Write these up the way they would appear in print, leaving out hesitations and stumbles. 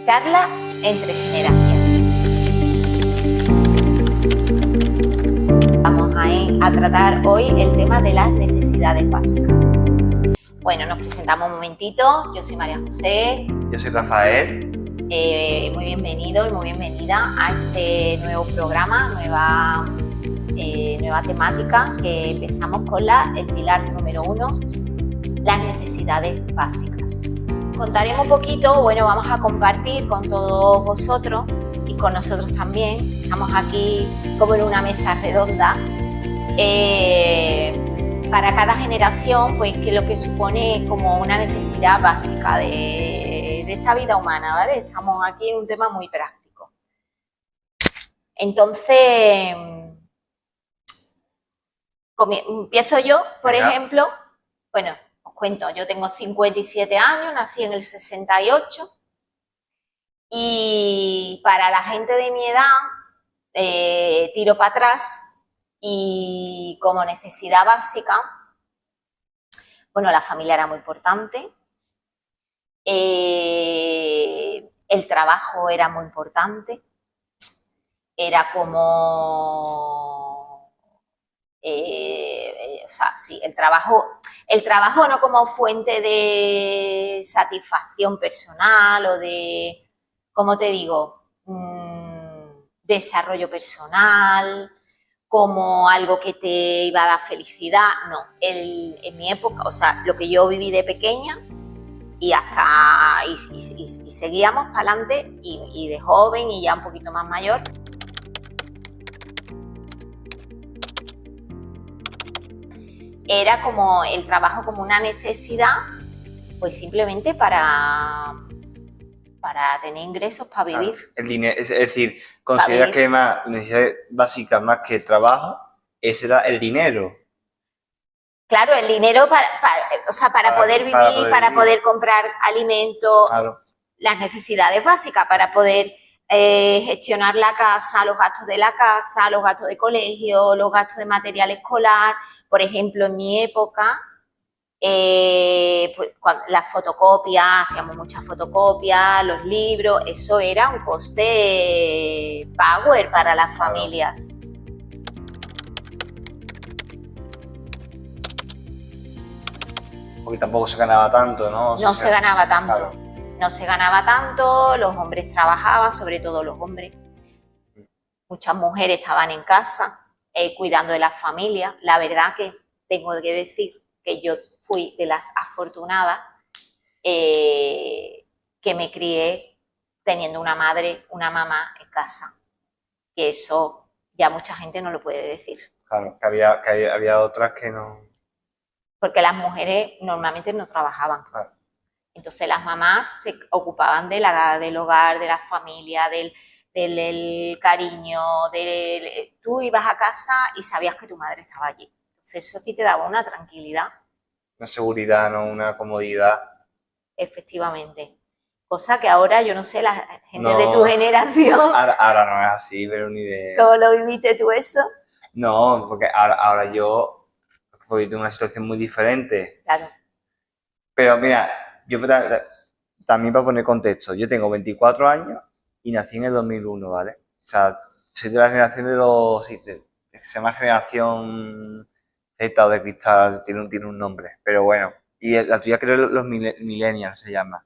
Charla entre generaciones. Vamos a tratar hoy el tema de las necesidades básicas. Bueno, nos presentamos un momentito. Yo soy María José. Yo soy Rafael. Muy bienvenido y muy bienvenida a este nuevo programa, nueva temática que empezamos con el pilar número 1, las necesidades básicas. Contaremos un poquito, vamos a compartir con todos vosotros y con nosotros también. Estamos aquí como en una mesa redonda para cada generación, pues que lo que supone como una necesidad básica de esta vida humana, ¿vale? Estamos aquí en un tema muy práctico. Entonces, empiezo yo, por ejemplo. Bueno, os cuento, yo tengo 57 años, nací en el 68 y para la gente de mi edad tiro para atrás y como necesidad básica, bueno, la familia era muy importante, el trabajo era muy importante, era como... el trabajo no como fuente de satisfacción personal o de, ¿cómo te digo? Desarrollo personal, como algo que te iba a dar felicidad. No, en mi época, lo que yo viví de pequeña y seguíamos para adelante y de joven y ya un poquito más mayor. Era como el trabajo como una necesidad, pues simplemente para tener ingresos para vivir. El dinero, es decir, ¿consideras que más necesidad básica más que trabajo, ese era el dinero? Claro, el dinero para poder vivir, para poder comprar alimentos, claro. Las necesidades básicas, para poder gestionar la casa, los gastos de la casa, los gastos de colegio, los gastos de material escolar. Por ejemplo, en mi época, pues, las fotocopias, hacíamos muchas fotocopias, los libros, eso era un coste power para las familias. Porque tampoco se ganaba tanto, ¿no? No se ganaba tanto, claro. No se ganaba tanto, los hombres trabajaban, sobre todo los hombres. Muchas mujeres estaban en casa. Cuidando de las familias. La verdad que tengo que decir que yo fui de las afortunadas que me crié teniendo una madre, una mamá en casa. Que eso ya mucha gente no lo puede decir. Claro, que había otras que no... Porque las mujeres normalmente no trabajaban. Claro. Entonces las mamás se ocupaban del hogar, de la familia, del cariño, tú ibas a casa y sabías que tu madre estaba allí. Entonces eso a ti te daba una tranquilidad. Una seguridad, ¿no? Una comodidad. Efectivamente. Cosa que ahora, yo no sé, la gente de tu generación... Ahora no es así, pero ni de... ¿Cómo lo viviste tú eso? No, porque ahora yo tengo una situación muy diferente. Claro. Pero mira, yo también para poner contexto, yo tengo 24 años y nací en el 2001, ¿vale? O sea, soy de la generación se llama generación Z o de cristal, tiene un nombre, pero bueno. Y la tuya creo los millennials se llama.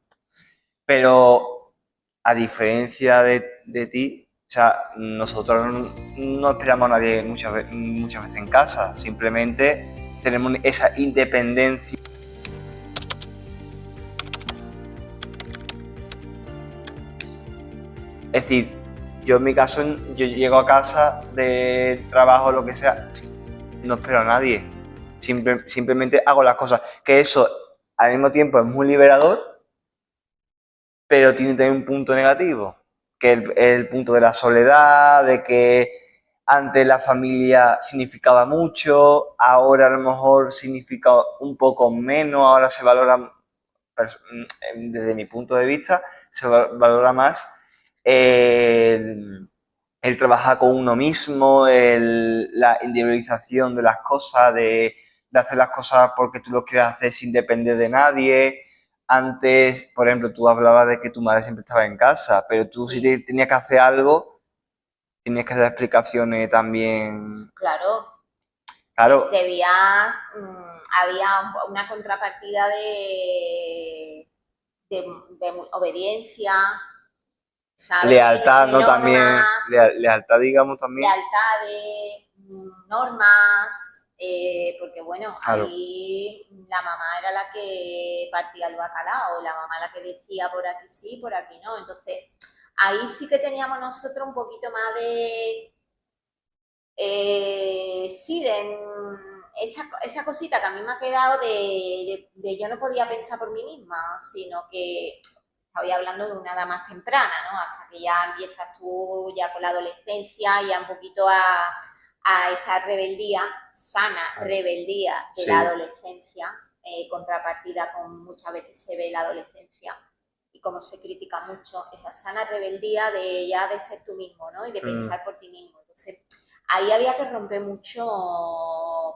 Pero a diferencia de ti, o sea, nosotros no esperamos a nadie muchas veces en casa, simplemente tenemos esa independencia. Es decir, yo en mi caso, yo llego a casa de trabajo o lo que sea, no espero a nadie. Simplemente hago las cosas. Que eso al mismo tiempo es muy liberador, pero tiene también un punto negativo, que es el punto de la soledad, de que antes la familia significaba mucho, ahora a lo mejor significa un poco menos, ahora se valora, desde mi punto de vista, se valora más el trabajar con uno mismo, la individualización de las cosas, de hacer las cosas porque tú lo quieres hacer sin depender de nadie. antes, por ejemplo, tú hablabas de que tu madre siempre estaba en casa, pero tú Sí. si tenías que hacer algo, tenías que dar explicaciones también. Claro, Claro, debías, había una contrapartida de obediencia, ¿sabes? lealtad, De ¿no? También, normas, lealtad, digamos, también. lealtades, normas, porque bueno, Claro, ahí la mamá era la que partía el bacalao, la mamá la que decía por aquí sí, por aquí no. Entonces, ahí sí que teníamos nosotros un poquito más de, sí, esa cosita que a mí me ha quedado de yo no podía pensar por mí misma, sino que estoy hablando de una edad más temprana, ¿no? Hasta que ya empiezas tú ya con la adolescencia, ya un poquito a esa rebeldía, sana claro. rebeldía de la Sí. adolescencia, contrapartida con muchas veces se ve la adolescencia y como se critica mucho, esa sana rebeldía de ya de ser tú mismo, ¿no? Y de Mm, pensar por ti mismo. Entonces, ahí había que romper muchos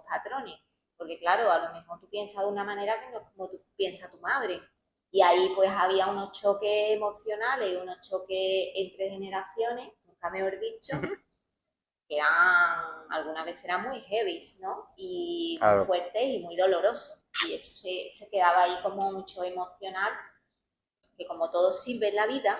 patrones, porque claro, a lo mejor tú piensas de una manera que no es como tú piensas tu madre. Y ahí pues había unos choques emocionales, unos choques entre generaciones, nunca mejor dicho, que eran, algunas veces eran muy heavy, ¿no? Y muy claro, fuertes y muy dolorosos. Y eso se quedaba ahí como mucho emocional, que como todo sirve en la vida,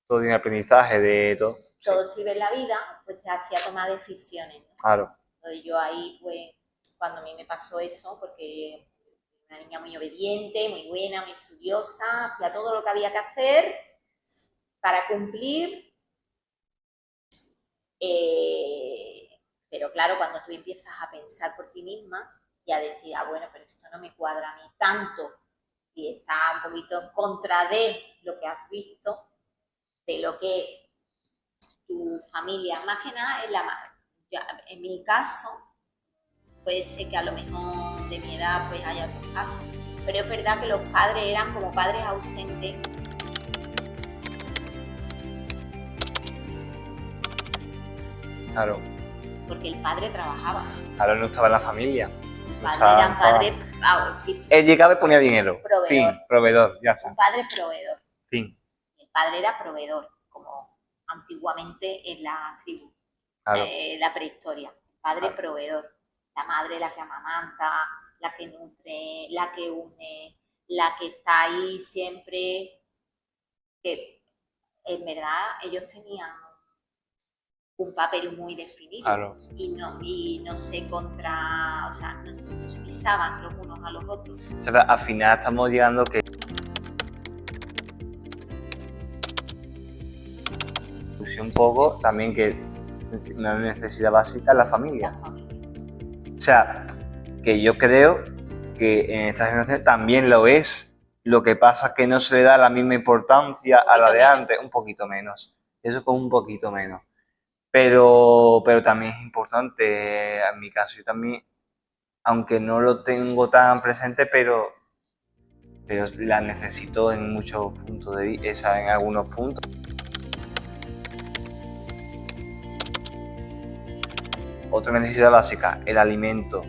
todo tiene aprendizaje de todo. Sí, todo sirve en la vida, pues te hacía tomar decisiones, ¿no? claro, Entonces yo ahí, pues, cuando a mí me pasó eso, porque una niña muy obediente, muy buena, muy estudiosa, hacía todo lo que había que hacer para cumplir, eh, pero claro, cuando tú empiezas a pensar por ti misma y a decir, ah, bueno, pero esto no me cuadra a mí tanto y está un poquito en contra de lo que has visto, de lo que tu familia, más que nada es la madre. En mi caso, puede ser que a lo mejor de mi edad pues haya otros casos, pero es verdad que los padres eran como padres ausentes. claro. Porque el padre trabajaba, Ahora no estaba en la familia. el No padre estaba, era no un estaba. padre Él llegaba y ponía dinero. proveedor, Fin, proveedor, ya un está. padre proveedor. Fin, El padre era proveedor, como antiguamente en la tribu, claro, la prehistoria. El padre claro. proveedor, la madre la que amamanta, la que nutre, la que une, la que está ahí siempre, que en verdad ellos tenían un papel muy definido Claro. y no se contra, o sea, no se pisaban los unos a los otros. O sea, al final estamos llegando que un poco también que una necesidad básica es la familia. La familia. O sea, que yo creo que en esta generación también lo es. Lo que pasa es que no se le da la misma importancia a la de Menos. antes, un poquito menos. Eso con un poquito menos. Pero también es importante, en mi caso, yo también, aunque no lo tengo tan presente, pero la necesito en muchos puntos de vista, en algunos puntos. Otra necesidad básica, el alimento.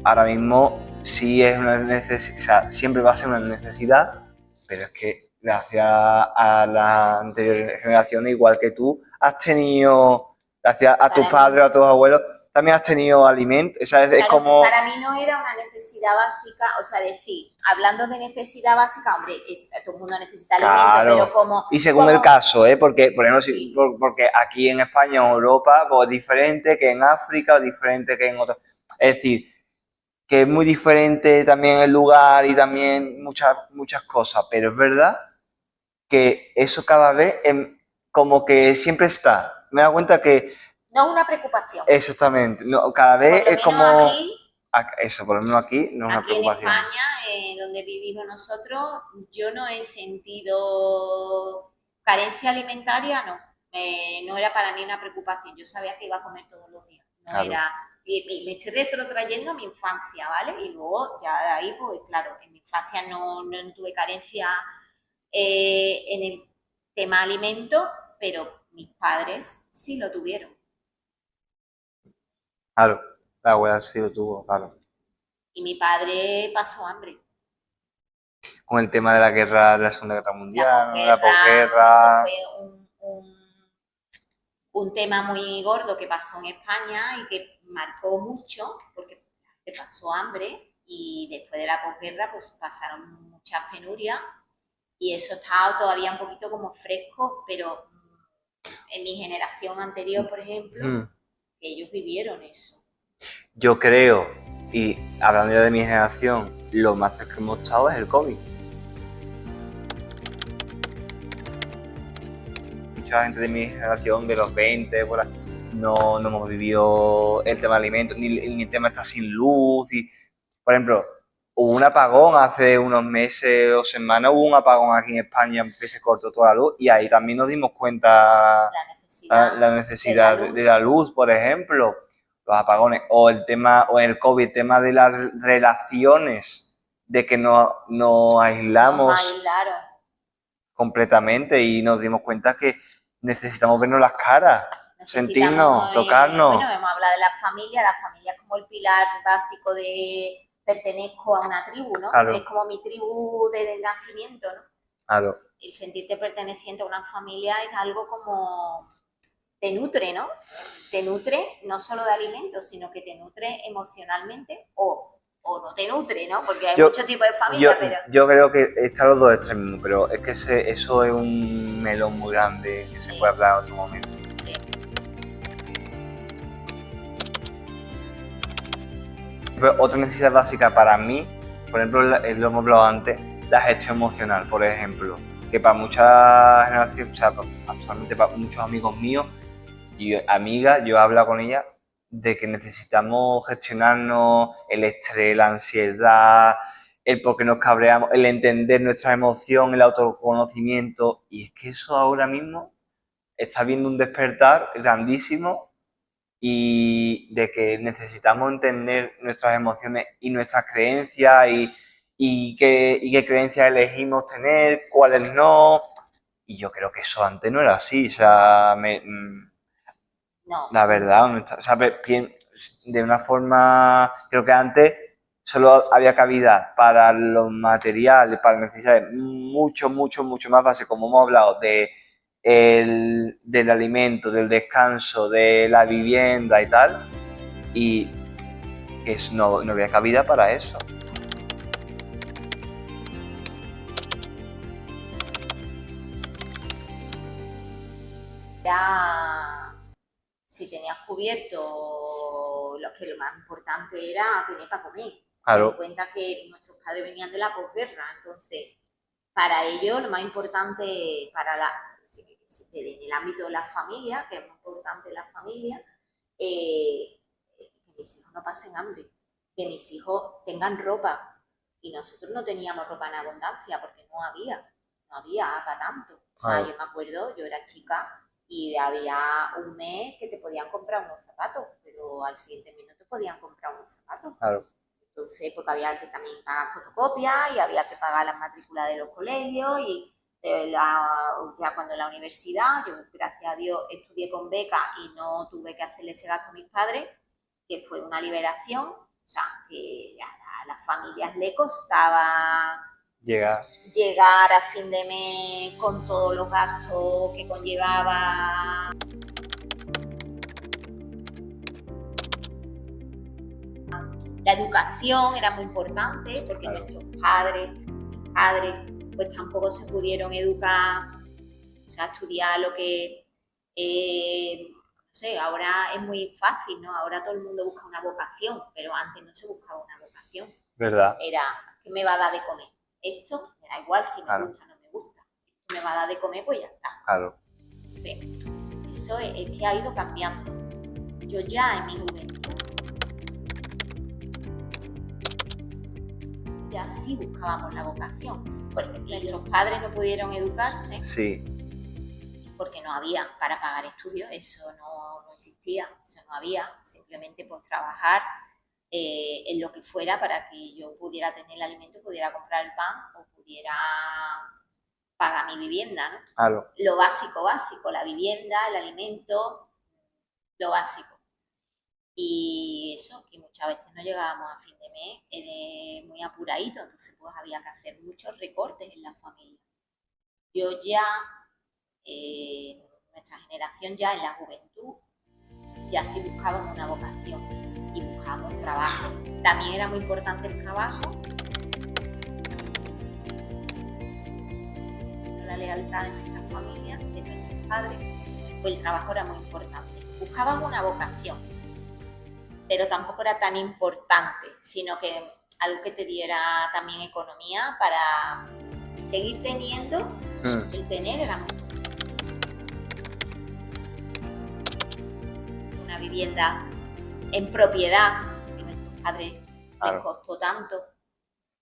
Ahora mismo sí es una necesidad, o sea, siempre va a ser una necesidad, pero es que gracias a las anteriores generaciones, igual que tú, has tenido, gracias a tus Para mí, padres, a tus abuelos, también has tenido alimento. O sea, es claro, como, para mí no era una necesidad básica, o sea, decir, hablando de necesidad básica, hombre, todo el mundo necesita alimento, pero claro. Y según el caso, ¿eh? Porque, por ejemplo, sí, porque aquí en España o en Europa, pues es diferente que en África o diferente que en otros. Es decir, que es muy diferente también el lugar y también muchas cosas, pero es verdad que eso cada vez como que siempre está. Me he dado cuenta que no es una preocupación. exactamente, no, cada Por vez lo es menos como aquí, eso, por lo menos aquí no es una aquí en preocupación. España, donde vivimos nosotros, yo no he sentido carencia alimentaria, no. No era para mí una preocupación. Yo sabía que iba a comer todos los días. No Claro, era. Y me estoy retrotrayendo a mi infancia, ¿vale? Y luego, ya de ahí, pues claro, en mi infancia no tuve carencia en el tema alimento, pero mis padres sí lo tuvieron. claro, la abuela sí lo tuvo, claro. Y mi padre pasó hambre. con el tema de la guerra, de la Segunda Guerra Mundial, ¿no? La Eso posguerra. fue un tema muy gordo que pasó en España y que marcó mucho, porque se pasó hambre y después de la posguerra pues pasaron muchas penurias y eso estaba todavía un poquito como fresco, pero en mi generación anterior, por ejemplo, ellos vivieron eso. Yo creo, y hablando ya de mi generación, lo más cerca que hemos estado es el COVID. Mucha gente de mi generación, de los 20, por ahí, no hemos vivido el tema de alimentos, ni el tema está sin luz. Y, por ejemplo, hubo un apagón hace unos meses o semanas, hubo un apagón aquí en España que se cortó toda la luz y ahí también nos dimos cuenta la necesidad de la luz, por ejemplo, los apagones, o el tema, o el COVID, el tema de las relaciones, de que nos aislamos completamente y nos dimos cuenta que necesitamos vernos las caras, sentirnos, tocarnos. Bueno, hemos hablado de la familia es como el pilar básico de pertenezco a una tribu, ¿no? Claro. Es como mi tribu desde el nacimiento, ¿no? Claro. El sentirte perteneciente a una familia es algo como te nutre, ¿no? Te nutre no solo de alimentos, sino que te nutre emocionalmente o no te nutre, ¿no? Porque hay muchos tipos de familia, pero... Yo creo que están los dos extremos, pero es que eso es un melón muy grande que se puede hablar en otro momento. Sí. Otra necesidad básica para mí, por ejemplo, lo hemos hablado antes, la gestión emocional, por ejemplo, que para muchas generaciones, o sea, actualmente para muchos amigos míos y amigas, yo he hablado con ellas de que necesitamos gestionarnos el estrés, la ansiedad, el por qué nos cabreamos, el entender nuestra emoción, el autoconocimiento, y es que eso ahora mismo está viendo un despertar grandísimo y de que necesitamos entender nuestras emociones y nuestras creencias y qué creencias elegimos tener, cuáles no. Y yo creo que eso antes no era así, o sea, no. La verdad, o sea, de una forma, creo que antes solo había cabida para los materiales, para las necesidades mucho más básicas, como hemos hablado, del alimento, del descanso, de la vivienda y tal, y que no había cabida para eso. Ya, si tenías cubierto, lo más importante era tener para comer. Claro. Ten en cuenta que nuestros padres venían de la posguerra, entonces para ellos lo más importante en el ámbito de la familia, que es muy importante la familia, que mis hijos no pasen hambre, que mis hijos tengan ropa. Y nosotros no teníamos ropa en abundancia porque no había para tanto. O sea, yo me acuerdo, yo era chica y había un mes que te podían comprar unos zapatos, pero al siguiente mes no te podían comprar unos zapatos. Claro. Entonces, porque había que también pagar fotocopias y había que pagar las matrículas de los colegios y ya cuando en la universidad, yo gracias a Dios estudié con beca y no tuve que hacerle ese gasto a mis padres, que fue una liberación, o sea, que a las familias le costaba llegar a fin de mes con todos los gastos que conllevaba. La educación era muy importante porque nuestros padres, pues tampoco se pudieron educar, o sea, estudiar lo que, no sé, ahora es muy fácil, ¿no? Ahora todo el mundo busca una vocación, pero antes no se buscaba una vocación. ¿Verdad? Era, ¿qué me va a dar de comer? Esto me da igual si me gusta o no me gusta. Esto me va a dar de comer, pues ya está. Claro. Sí. Eso es que ha ido cambiando. Yo ya en mi juventud ya sí buscábamos la vocación, porque nuestros padres no pudieron educarse. Sí. Porque no había para pagar estudios, eso no existía, eso no había, simplemente por trabajar en lo que fuera para que yo pudiera tener el alimento, pudiera comprar el pan o pudiera pagar mi vivienda, ¿no? Claro. Lo básico, la vivienda, el alimento, lo básico. Y eso, que muchas veces no llegábamos a fin de mes muy apuradito, entonces pues había que hacer muchos recortes en la familia. Yo ya, nuestra generación ya en la juventud, ya sí buscábamos una vocación y buscábamos trabajo. También era muy importante el trabajo, la lealtad de nuestras familias, de nuestros padres, pues el trabajo era muy importante. Buscábamos una vocación, pero tampoco era tan importante, sino que algo que te diera también economía para seguir teniendo, el tener era una vivienda en propiedad, que nuestros padres les costó tanto.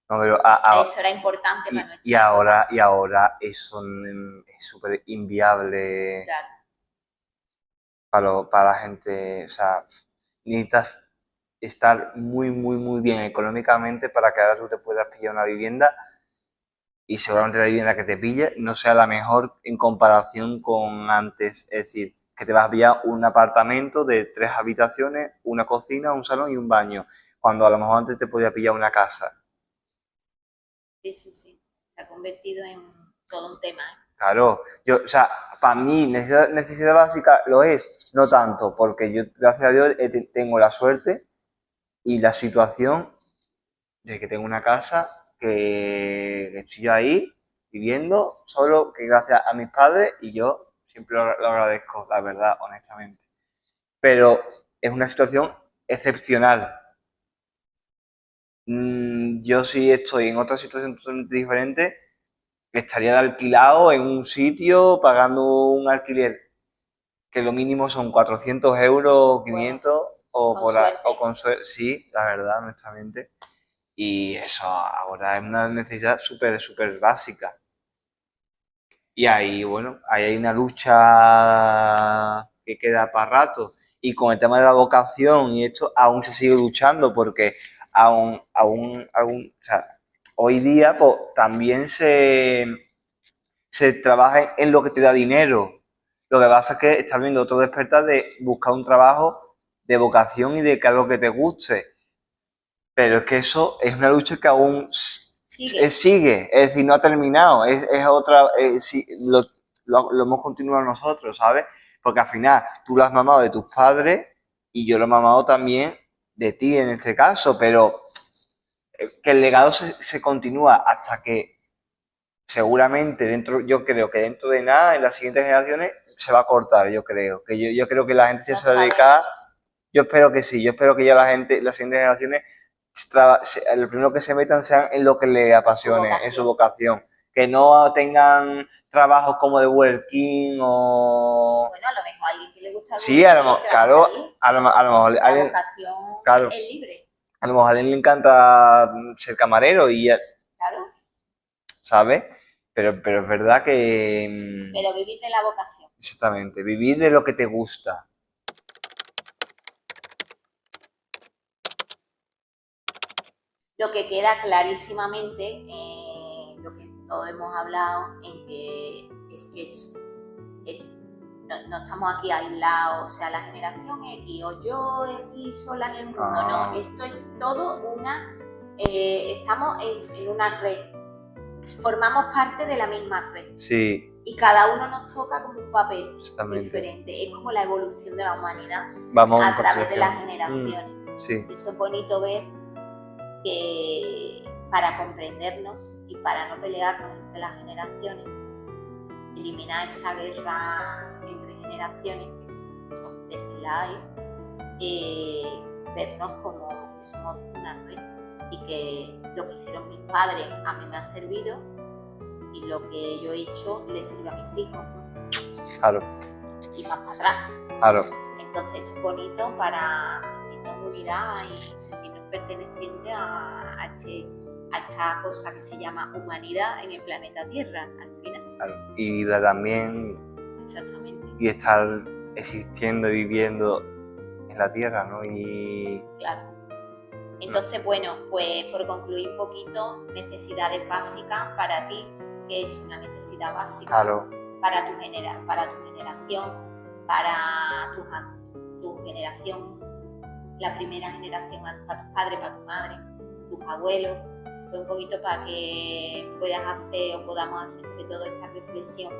No, pero eso era importante para nuestra época. Y ahora eso es súper inviable, claro, para la gente. O sea, necesitas estar muy, muy, muy bien económicamente para que ahora tú te puedas pillar una vivienda y seguramente la vivienda que te pille no sea la mejor en comparación con antes. Es decir, que te vas a pillar un apartamento de 3 habitaciones, una cocina, un salón y un baño, cuando a lo mejor antes te podía pillar una casa. Sí. Se ha convertido en todo un tema. Claro, o sea, para mí necesidad básica lo es, no tanto, porque yo, gracias a Dios, tengo la suerte y la situación de que tengo una casa que estoy ahí viviendo, solo que gracias a mis padres, y yo siempre lo agradezco, la verdad, honestamente. Pero es una situación excepcional. Yo si estoy en otra situación totalmente diferente, estaría de alquilado en un sitio pagando un alquiler que lo mínimo son 400 euros, 500 o con suerte, sí, la verdad, honestamente. Y eso ahora es una necesidad súper, súper básica. Y ahí, bueno, ahí hay una lucha que queda para rato. Y con el tema de la vocación y esto aún se sigue luchando porque o sea, hoy día pues, también se trabaja en lo que te da dinero. Lo que pasa es que estás viendo otro despertar de buscar un trabajo de vocación y de que algo que te guste. Pero es que eso es una lucha que aún sigue, es decir, no ha terminado, es otra, lo hemos continuado nosotros, ¿sabes? Porque al final tú lo has mamado de tus padres y yo lo he mamado también de ti en este caso, pero que el legado se continúa hasta que seguramente yo creo que dentro de nada, en las siguientes generaciones, se va a cortar, yo creo. Yo creo que la gente ya se va a dedicar, yo espero que sí, yo espero que ya la gente, las siguientes generaciones, lo primero que se metan sean en lo que les apasione, en su vocación. Que no tengan trabajos como de working o... Bueno, a lo mejor a alguien que le gusta algo. Sí, claro, a lo mejor... La vocación claro, es libre. A lo mejor a alguien le encanta ser camarero y... Claro. ¿Sabes? Pero es verdad que... Pero vivir de la vocación. Exactamente, vivir de lo que te gusta. Lo que queda clarísimamente, lo que todos hemos hablado, en que no estamos aquí aislados, o sea, la generación X o yo X sola en el mundo, no, esto es todo estamos en una red, formamos parte de la misma red. Sí. Y cada uno nos toca como un papel diferente, es como la evolución de la humanidad a través de las generaciones. Sí. Eso es bonito ver que para comprendernos y para no pelearnos entre las generaciones, eliminar esa guerra entre generaciones, que muchas veces la hay, vernos como que somos una red y que lo que hicieron mis padres a mí me ha servido y lo que yo he hecho le sirve a mis hijos, ¿no? Claro. Y más para atrás. Claro. Entonces es bonito para sentirnos unidad y sentirnos pertenecientes a esta cosa que se llama humanidad en el planeta Tierra, al final. Claro. Y vida también. Exactamente. Y estar existiendo y viviendo en la Tierra, ¿no? Y... Claro. Entonces, bueno, pues por concluir un poquito, necesidades básicas para ti, que es una necesidad básica. Claro. Para tu generación, para tu generación la primera generación para tus padres, para tu madre, tus abuelos, pues un poquito para que puedas hacer o podamos hacer entre todos esta reflexión,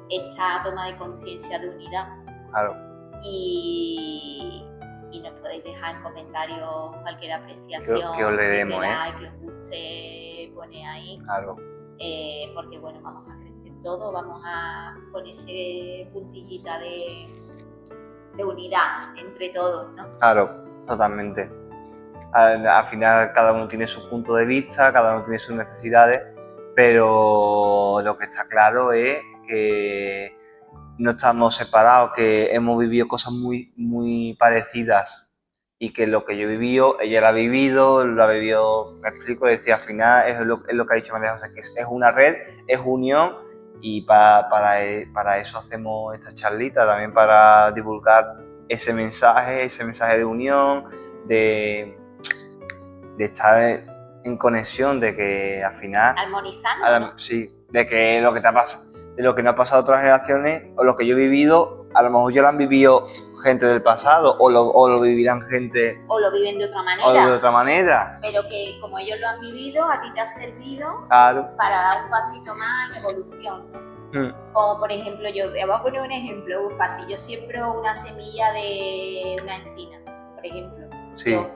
esta toma de conciencia de unidad. Claro. Y nos podéis dejar en comentarios cualquier apreciación que os leeremos, que os guste poner ahí. Claro. Porque bueno, vamos a crecer todos, vamos a poner ese puntillita de unidad entre todos, ¿no? Claro, totalmente. Al final cada uno tiene su punto de vista, cada uno tiene sus necesidades, pero lo que está claro es que no estamos separados, que hemos vivido cosas muy, muy parecidas y que lo que yo he vivido, ella lo ha vivido, me explico, decía, al final es lo que ha dicho María José, que es una red, es unión y para eso hacemos esta charlita, también para divulgar ese mensaje de unión, de estar en conexión, de que al final... Armonizando. Sí, de que lo que te ha pasado, de lo que no ha pasado a otras generaciones, o lo que yo he vivido, a lo mejor ya lo han vivido gente del pasado, o lo vivirán gente... O lo viven de otra manera. Pero que como ellos lo han vivido, a ti te ha servido para dar un pasito más en evolución, ¿no? Como por ejemplo, voy a poner un ejemplo muy fácil. Yo siembro una semilla de una encina, por ejemplo. Sí. Yo,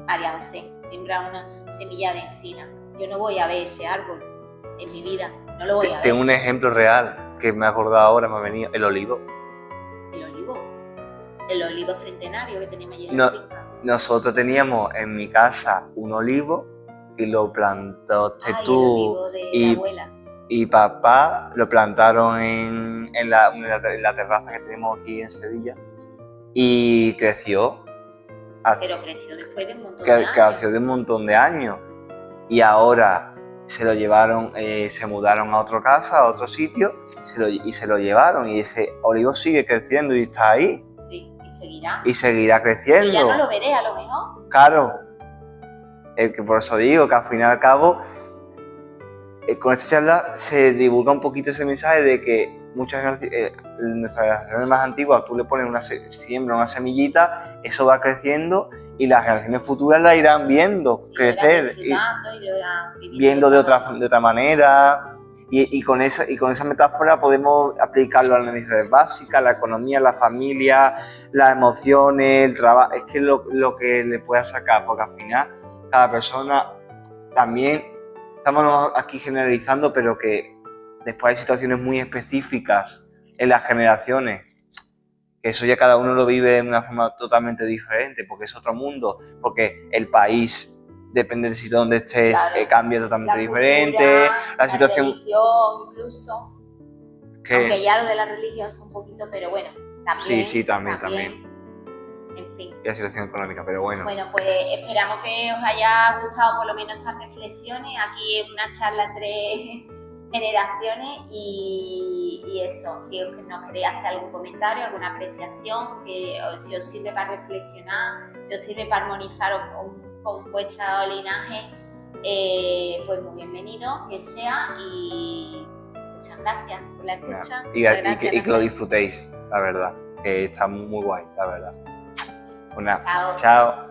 María José, siembra una semilla de encina. Yo no voy a ver ese árbol en mi vida, no lo voy a ver. Tengo un ejemplo real que me he acordado ahora, me ha venido, el olivo. El olivo centenario que tenemos allí en la finca. Nosotros teníamos en mi casa un olivo y lo plantaste tú y la abuela. Y papá lo plantaron en la terraza que tenemos aquí en Sevilla y creció. Pero creció después de un montón de años. Creció de un montón de años. Y ahora se lo llevaron, se mudaron a otra casa, a otro sitio, y se lo llevaron. Y ese olivo sigue creciendo y está ahí. Sí, y seguirá. Y seguirá creciendo. Y ya no lo veré, a lo mejor. Claro. Que por eso digo que al fin y al cabo, con esta charla se divulga un poquito ese mensaje de que nuestras generaciones más antiguas, tú le pones siembra una semillita, eso va creciendo y las generaciones futuras la irán viendo crecer, viendo de otra manera. Y con esa metáfora podemos aplicarlo a las necesidades básicas, la economía, la familia, las emociones, el trabajo. Es que lo que le pueda sacar, porque al final cada persona también, estamos aquí generalizando, pero que después hay situaciones muy específicas en las generaciones, que eso ya cada uno lo vive de una forma totalmente diferente, porque es otro mundo, porque el país, depende del sitio donde estés, cambia totalmente diferente, la situación... La religión incluso, aunque ya lo de la religión está un poquito, pero bueno, también... Sí, también. En fin. Y la situación económica, pero bueno. Bueno, pues esperamos que os haya gustado por lo menos estas reflexiones. Aquí es una charla entre generaciones y eso, si nos queréis hacer algún comentario, alguna apreciación, si os sirve para reflexionar, si os sirve para armonizar con vuestro linaje, pues muy bienvenido que sea y muchas gracias por la escucha. Y que lo disfrutéis, la verdad, que está muy guay, la verdad. Chao. Chao.